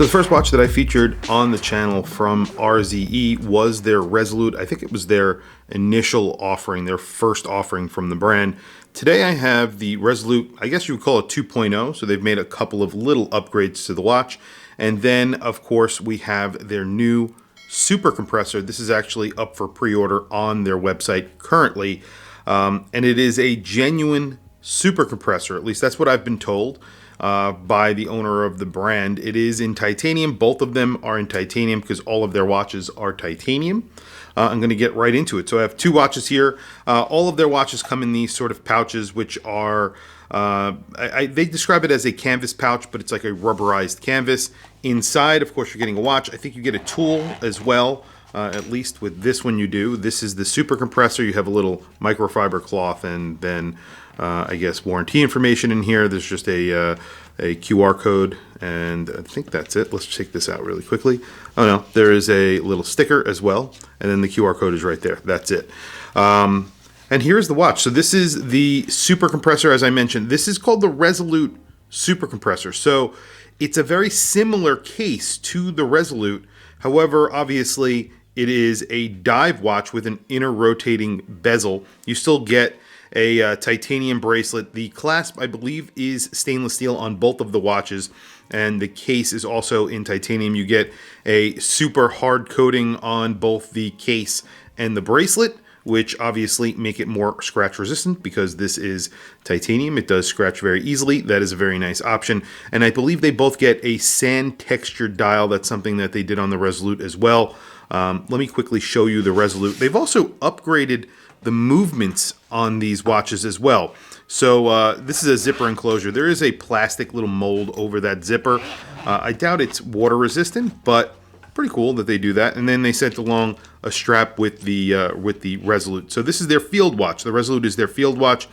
So the first watch that I featured on the channel from RZE was their Resolute. I think it was their initial offering, their first offering from the brand. Today I have the Resolute, I guess you would call it 2.0, so they've made a couple of little upgrades to the watch. And then, of course, we have their new super compressor. This is actually up for pre-order on their website currently. And it is a genuine super compressor, at least that's what I've been told. By the owner of the brand. It is in titanium. Both of them are in titanium because all of their watches are titanium. I'm going to get right into it. So I have two watches here. All of their watches come in these sort of pouches, which are, they describe it as a canvas pouch, but it's like a rubberized canvas. Inside, of course, you're getting a watch. I think you get a tool as well. At least with this one you do. This is the super compressor. You have a little microfiber cloth and then I guess warranty information in here. There's just a QR code and I think that's it. Let's check this out really quickly. Oh no, there is a little sticker as well and then the QR code is right there. That's it. And here's the watch. So this is the super compressor, as I mentioned. This is called the Resolute super compressor. So it's a very similar case to the Resolute. However, obviously it is a dive watch with an inner rotating bezel. You still get a titanium bracelet. The clasp, I believe, is stainless steel on both of the watches, and the case is also in titanium. You get a super hard coating on both the case and the bracelet, which obviously make it more scratch resistant because this is titanium. It does scratch very easily. That is a very nice option. And I believe they both get a sand textured dial. That's something that they did on the Resolute as well. Let me quickly show you the Resolute. They've also upgraded the movements on these watches as well. So this is a zipper enclosure. There is a plastic little mold over that zipper. I doubt it's water resistant, but pretty cool that they do that. And then they sent along a strap with the Resolute. So this is their field watch. The Resolute is their field watch.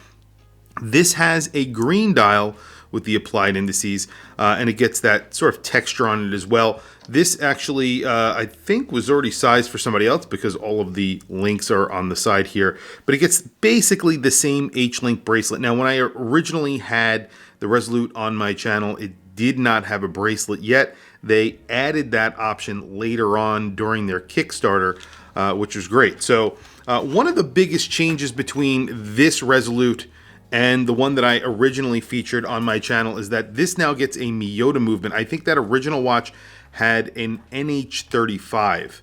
This has a green dial with the applied indices, and it gets that sort of texture on it as well. This actually, I think, was already sized for somebody else because all of the links are on the side here, but it gets basically the same H-link bracelet. Now, when I originally had the Resolute on my channel, it did not have a bracelet yet. They added that option later on during their Kickstarter, which was great. So one of the biggest changes between this Resolute and the one that I originally featured on my channel is that this now gets a Miyota movement. I think that original watch had an NH35,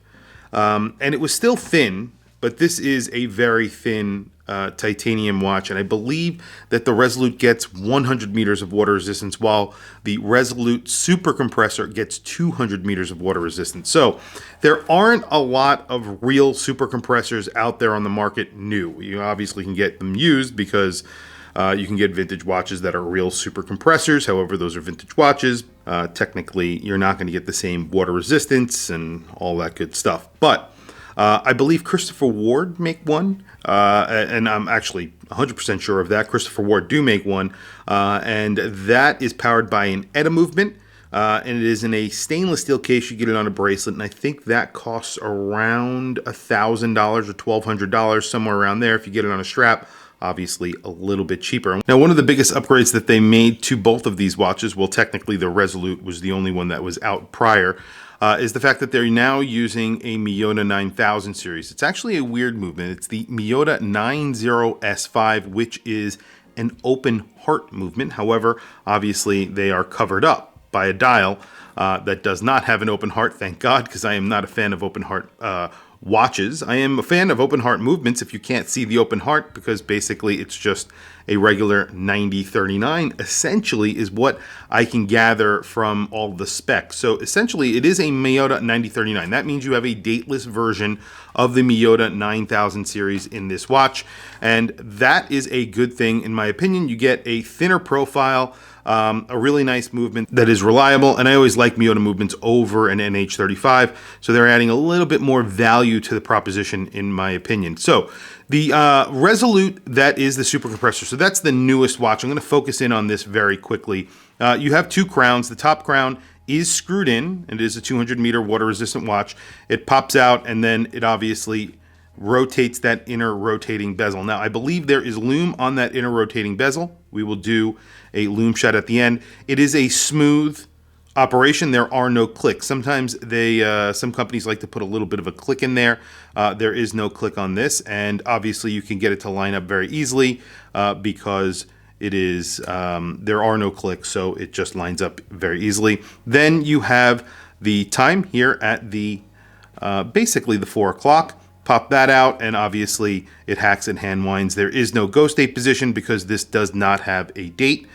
and it was still thin, but this is a very thin titanium watch, and I believe that the Resolute gets 100 meters of water resistance, while the Resolute super compressor gets 200 meters of water resistance. So there aren't a lot of real super compressors out there on the market new. You obviously can get them used because you can get vintage watches that are real super compressors. However, those are vintage watches. Technically, you're not going to get the same water resistance and all that good stuff. But I believe Christopher Ward make one, and I'm actually 100% sure of that. Christopher Ward do make one, and that is powered by an ETA movement, and it is in a stainless steel case. You get it on a bracelet, and I think that costs around $1,000 or $1,200, somewhere around there. If you get it on a strap, obviously a little bit cheaper. Now, one of the biggest upgrades that they made to both of these watches, well, technically the Resolute was the only one that was out prior, is the fact that they're now using a Miyota 9000 series. It's actually a weird movement. It's the Miyota 90S5, which is an open heart movement. However, obviously they are covered up by a dial that does not have an open heart, thank God, because I am not a fan of open heart watches. I am a fan of open heart movements if you can't see the open heart, because basically it's just a regular 9039 essentially is what I can gather from all the specs. So essentially it is a Miyota 9039. That means you have a dateless version of the Miyota 9000 series in this watch, and that is a good thing in my opinion. You get a thinner profile, a really nice movement that is reliable, and I always like Miyota movements over an NH35, so they're adding a little bit more value to the proposition in my opinion. So the Resolute, that is the super compressor. So that's the newest watch. I'm going to focus in on this very quickly. You have two crowns. The top crown is screwed in, and it is a 200 meter water resistant watch. It pops out, and then it obviously rotates that inner rotating bezel. Now, I believe there is lume on that inner rotating bezel. We will do a lume shot at the end. It is a smooth operation, there are no clicks. Sometimes some companies like to put a little bit of a click in there. There is no click on this, and obviously you can get it to line up very easily because it is there are no clicks, so it just lines up very easily. Then you have the time here at the basically the 4 o'clock. Pop that out, and obviously it hacks and hand winds. There is no ghost date position because this does not have a date,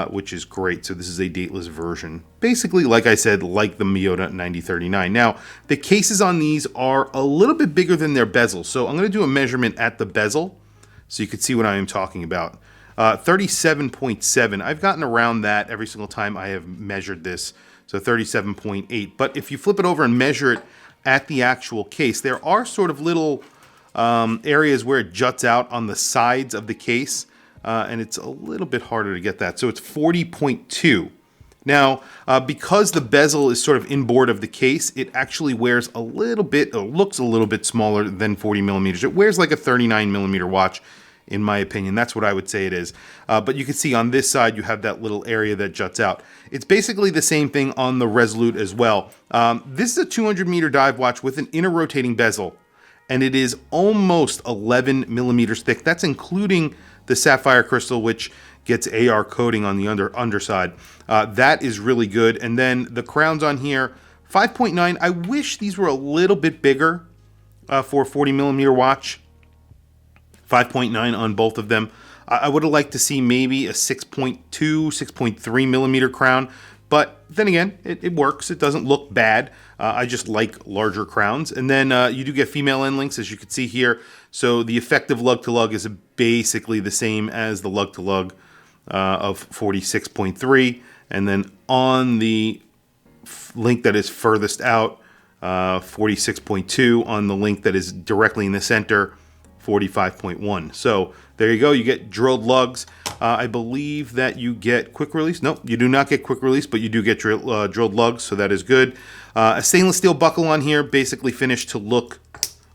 which is great. So this is a dateless version. Basically, like I said, like the Miyota 9039. Now, the cases on these are a little bit bigger than their bezel. So I'm going to do a measurement at the bezel so you can see what I am talking about. 37.7. I've gotten around that every single time I have measured this. So 37.8. But if you flip it over and measure it at the actual case, there are sort of little areas where it juts out on the sides of the case, and it's a little bit harder to get that. So it's 40.2. Now, because the bezel is sort of inboard of the case, it actually wears a little bit, or looks a little bit smaller than 40 millimeters. It wears like a 39 millimeter watch, in my opinion. That's what I would say it is. But you can see on this side, you have that little area that juts out. It's basically the same thing on the Resolute as well. This is a 200 meter dive watch with an inner rotating bezel, and it is almost 11 millimeters thick. That's including the sapphire crystal, which gets AR coating on the underside. That is really good. And then the crowns on here, 5.9. I wish these were a little bit bigger for a 40 millimeter watch. 5.9 on both of them. I would have liked to see maybe a 6.2, 6.3 millimeter crown, but then again, it works. It doesn't look bad. I just like larger crowns. And then you do get female end links, as you can see here. So the effective lug-to-lug is basically the same as the lug-to-lug of 46.3. And then on the link that is furthest out, 46.2. On the link that is directly in the center, 45.1. So there you go. You get drilled lugs. I believe that you get quick release. Nope, you do not get quick release, but you do get drilled lugs, so that is good. A stainless steel buckle on here, basically finished to look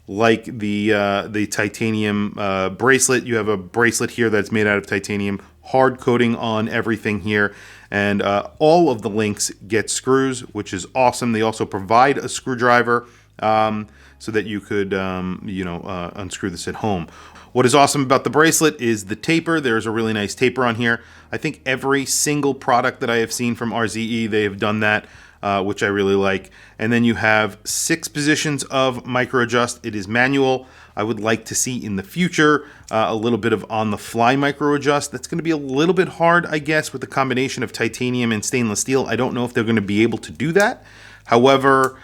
like the titanium bracelet. You have a bracelet here that's made out of titanium, hard coating on everything here, and all of the links get screws, which is awesome. They also provide a screwdriver so that you could, unscrew this at home. What is awesome about the bracelet is the taper. There's a really nice taper on here. I think every single product that I have seen from RZE, they have done that, which I really like. And then you have 6 positions of micro adjust. It is manual. I would like to see in the future a little bit of on-the-fly micro adjust. That's going to be a little bit hard, I guess, with the combination of titanium and stainless steel. I don't know if they're going to be able to do that. However,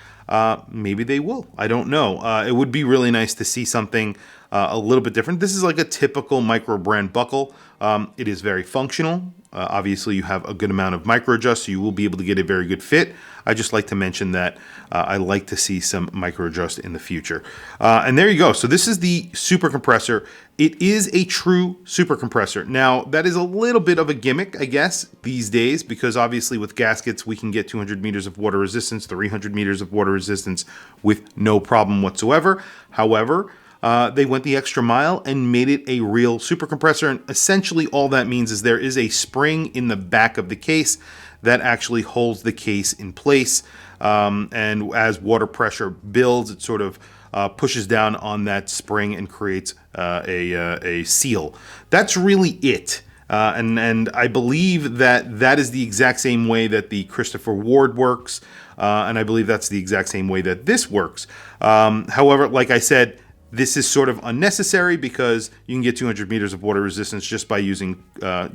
maybe they will. I don't know. It would be really nice to see something a little bit different. This is like a typical micro brand buckle. It is very functional. Obviously, you have a good amount of micro adjust, so you will be able to get a very good fit. I just like to mention that I like to see some micro adjust in the future. And there you go. So this is the super compressor. It is a true super compressor. Now, that is a little bit of a gimmick, I guess, these days, because obviously with gaskets, we can get 200 meters of water resistance, 300 meters of water resistance with no problem whatsoever. However, they went the extra mile and made it a real super compressor. And essentially all that means is there is a spring in the back of the case that actually holds the case in place. And as water pressure builds, it sort of pushes down on that spring and creates a seal. That's really it. And I believe that that is the exact same way that the Christopher Ward works. And I believe that's the exact same way that this works. However, like I said, this is sort of unnecessary because you can get 200 meters of water resistance just by using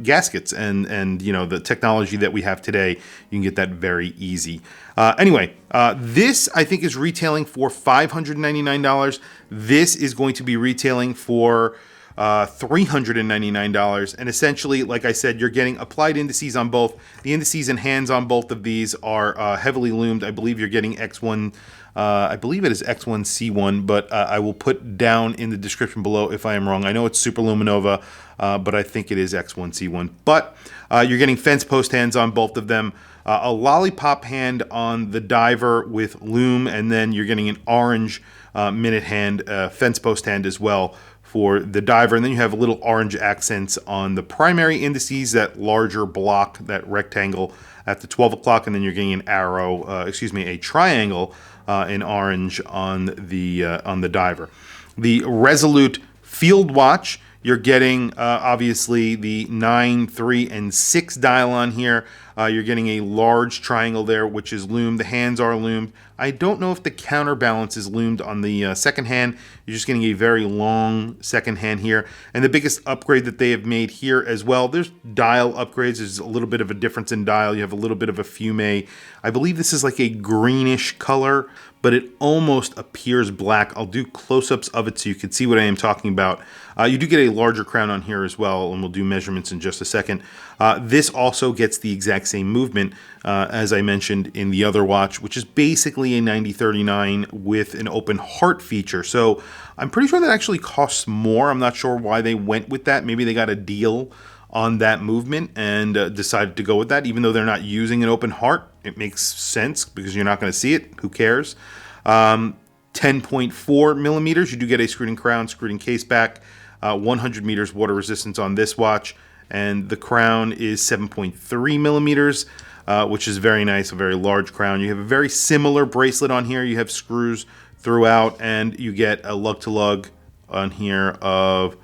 gaskets, and the technology that we have today, you can get that very easy. Anyway, this I think is retailing for $599. This is going to be retailing for $399, and essentially, like I said, you're getting applied indices on both. The indices and hands on both of these are heavily loomed. I believe you're getting X1. I believe it is X1C1, but I will put down in the description below if I am wrong. I know it's Super Luminova, but I think it is X1C1. But you're getting fence post hands on both of them, a lollipop hand on the diver with Lume, and then you're getting an orange minute hand, fence post hand as well for the diver. And then you have little orange accents on the primary indices, that larger block, that rectangle at the 12 o'clock, and then you're getting an arrow, a triangle in orange on the diver. The Resolute Field Watch, you're getting obviously the 9, 3, and 6 dial on here. You're getting a large triangle there, which is lumed. The hands are lumed. I don't know if the counterbalance is lumed on the second hand. You're just getting a very long second hand here. And the biggest upgrade that they have made here as well, there's dial upgrades. There's a little bit of a difference in dial. You have a little bit of a fume. I believe this is like a greenish color, but it almost appears black. I'll do close-ups of it so you can see what I am talking about. You do get a larger crown on here as well, and we'll do measurements in just a second. This also gets the exact same movement as I mentioned in the other watch, which is basically a 90-39 with an open heart feature. So I'm pretty sure that actually costs more. I'm not sure why they went with that. Maybe they got a deal on that movement and decided to go with that, even though they're not using an open heart. It makes sense because you're not going to see it. Who cares? 10.4 millimeters. You do get a screwed-in crown, screwed-in case back. 100 meters water resistance on this watch, and the crown is 7.3 millimeters, which is very nice, a very large crown. You have a very similar bracelet on here. You have screws throughout, and you get a lug-to-lug on here of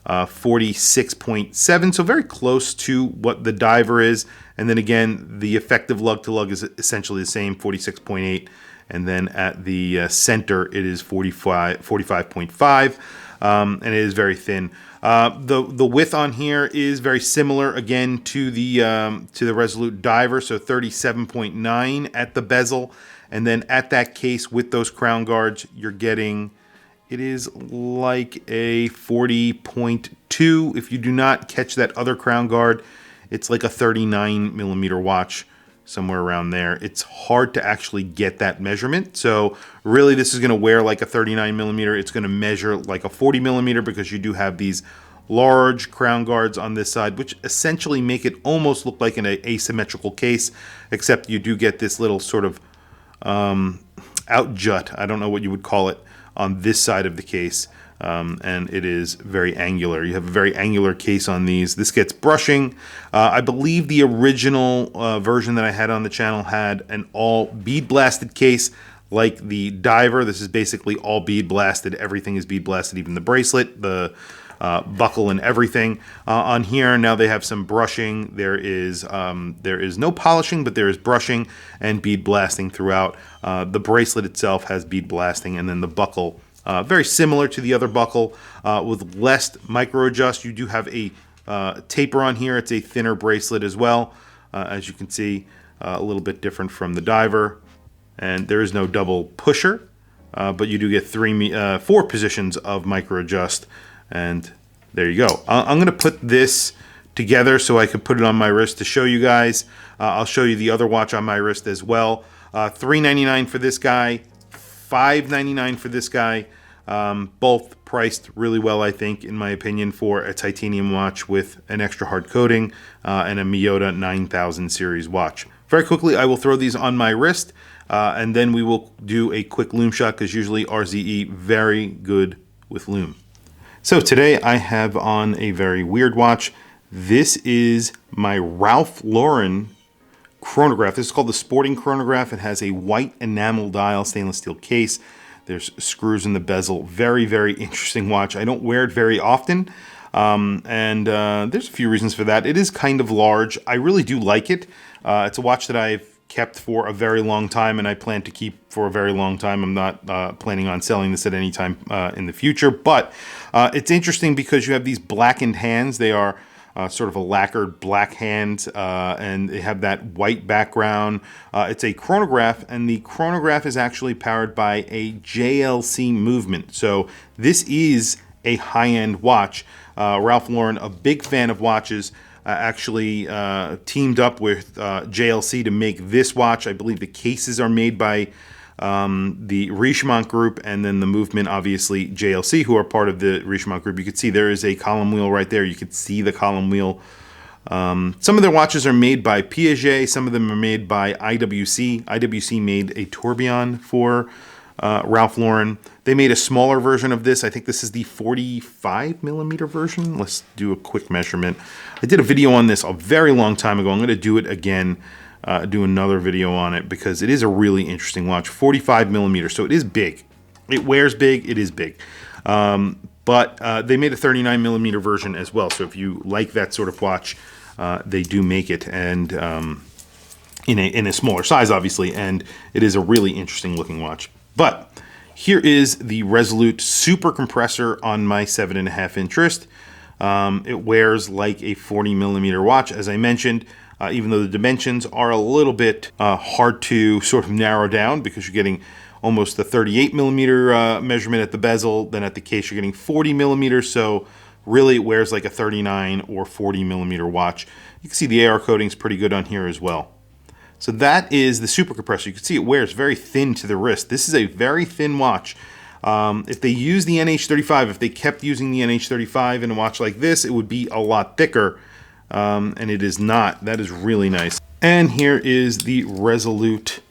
46.7, so very close to what the diver is. And then again, the effective lug-to-lug is essentially the same, 46.8. And then at the center, it is 45.5, and it is very thin. The width on here is very similar again to the Resolute diver, so 37.9 at the bezel, and then at that case with those crown guards, you're getting, it is like a 40.2. If you do not catch that other crown guard, it's like a 39 millimeter watch, somewhere around there. It's hard to actually get that measurement. So really this is going to wear like a 39 millimeter. It's going to measure like a 40 millimeter because you do have these large crown guards on this side, which essentially make it almost look like an asymmetrical case, except you do get this little sort of out jut, I don't know what you would call it, on this side of the case. And it is very angular. You have a very angular case on these. This gets brushing. I believe the original version that I had on the channel had an all bead blasted case like the diver. This is basically all bead blasted. Everything is bead blasted, even the bracelet, the buckle and everything. On here now they have some brushing. There is no polishing, but there is brushing and bead blasting throughout. The bracelet itself has bead blasting, and then the buckle, very similar to the other buckle, with less micro adjust. You do have a taper on here. It's a thinner bracelet as well, as you can see, a little bit different from the diver. And there is no double pusher, but you do get 4 positions of micro adjust. And there you go. I'm going to put this together so I could put it on my wrist to show you guys. I'll show you the other watch on my wrist as well. $399 for this guy, $599 for this guy. Both priced really well, I think, in my opinion, for a titanium watch with an extra hard coating and a Miyota 9000 series watch. Very quickly, I will throw these on my wrist, and then we will do a quick lume shot, because usually RZE very good with lume. So today I have on a very weird watch. This is my Ralph Lauren chronograph. This is called the Sporting Chronograph. It has a white enamel dial, stainless steel case. There's screws in the bezel. Very, very interesting watch. I don't wear it very often, and there's a few reasons for that. It is kind of large. I really do like it. It's a watch that I've kept for a very long time, and I plan to keep for a very long time. I'm not planning on selling this at any time in the future, but it's interesting because you have these blackened hands. They are sort of a lacquered black hand, and they have that white background. It's a chronograph, and the chronograph is actually powered by a JLC movement. So this is a high-end watch. Ralph Lauren, a big fan of watches, actually teamed up with JLC to make this watch. I believe the cases are made by the Richemont group, and then the movement, obviously JLC, who are part of the Richemont group. You can see there is a column wheel right there. You can see the column wheel. Some of their watches are made by Piaget. Some of them are made by IWC. IWC made a tourbillon for Ralph Lauren. They made a smaller version of this. I think this is the 45mm version. Let's do a quick measurement. I did a video on this a very long time ago. I'm going to do it again, do another video on it because it is a really interesting watch. 45mm, so it is big. It wears big, it is big. But they made a 39mm version as well. So if you like that sort of watch, they do make it, and in a smaller size, obviously, and it is a really interesting looking watch. But here is the Resolute Super Compressor on my 7.5 inch wrist. It wears like a 40mm watch, as I mentioned, even though the dimensions are a little bit hard to sort of narrow down because you're getting almost the 38mm measurement at the bezel, then at the case you're getting 40mm, so really it wears like a 39 or 40mm watch. You can see the AR coating is pretty good on here as well. So that is the Super Compressor. You can see it wears very thin to the wrist. This is a very thin watch. If they use the NH35, if they kept using the NH35 in a watch like this, it would be a lot thicker, and it is not. That is really nice. And here is the Resolute.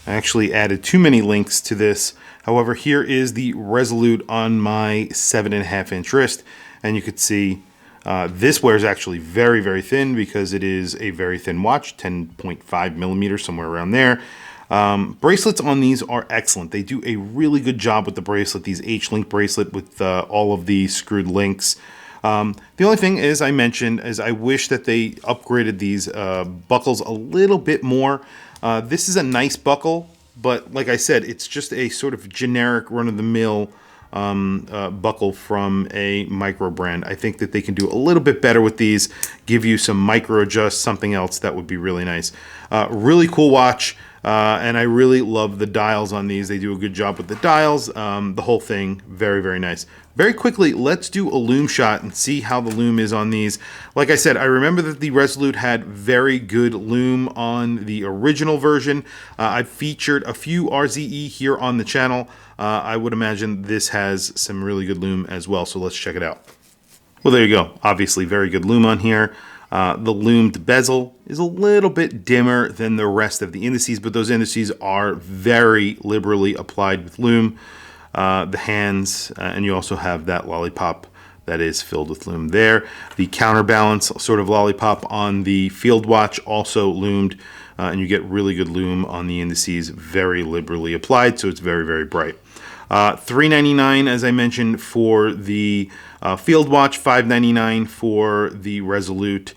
I actually added too many links to this. However, here is the Resolute on my 7.5 inch wrist, and you could see this wears actually very, very thin because it is a very thin watch, 10.5mm, somewhere around there. Bracelets on these are excellent. They do a really good job with the bracelet, these H-link bracelet with all of the screwed links. The only thing, as I mentioned, is I wish that they upgraded these buckles a little bit more. This is a nice buckle, but like I said, it's just a sort of generic run-of-the-mill buckle from a micro brand. I think that they can do a little bit better with these, give you some micro adjust, something else that would be really nice. Really cool watch, and I really love the dials on these. They do a good job with the dials. The whole thing, very, very nice. Very quickly, let's do a lume shot and see how the lume is on these. Like I said, I remember that the Resolute had very good lume on the original version. I've featured a few RZE here on the channel. I would imagine this has some really good lume as well, so let's check it out. Well, there you go. Obviously, very good lume on here. The lumed bezel is a little bit dimmer than the rest of the indices, but those indices are very liberally applied with lume. The hands, and you also have that lollipop that is filled with lume there. The counterbalance sort of lollipop on the field watch also lumed, and you get really good lume on the indices, very liberally applied, so it's very, very bright. $3.99, as I mentioned, for the field watch, $5.99 for the Resolute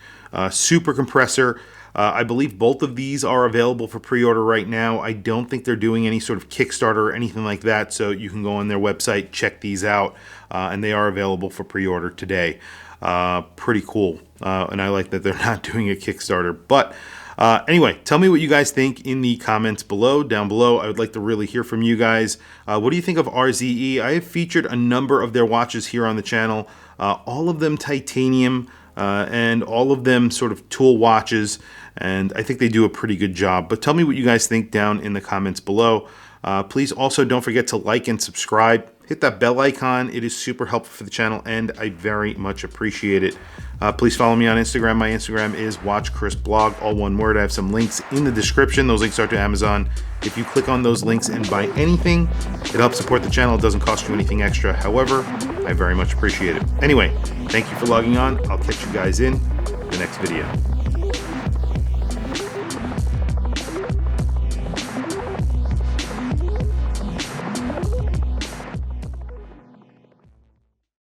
Super Compressor. I believe both of these are available for pre-order right now. I don't think they're doing any sort of Kickstarter or anything like that, so you can go on their website, check these out, and they are available for pre-order today. Pretty cool, and I like that they're not doing a Kickstarter. But anyway, tell me what you guys think in the comments below, down below. I would like to really hear from you guys. What do you think of RZE? I have featured a number of their watches here on the channel, all of them titanium, and all of them sort of tool watches, and I think they do a pretty good job. But tell me what you guys think down in the comments below. Please also don't forget to like and subscribe. Hit that bell icon. It is super helpful for the channel, and I very much appreciate it. Please follow me on Instagram. My Instagram is WatchChrisBlog, all one word. I have some links in the description. Those links are to Amazon. If you click on those links and buy anything, it helps support the channel. It doesn't cost you anything extra. However, I very much appreciate it. Anyway, thank you for logging on. I'll catch you guys in the next video.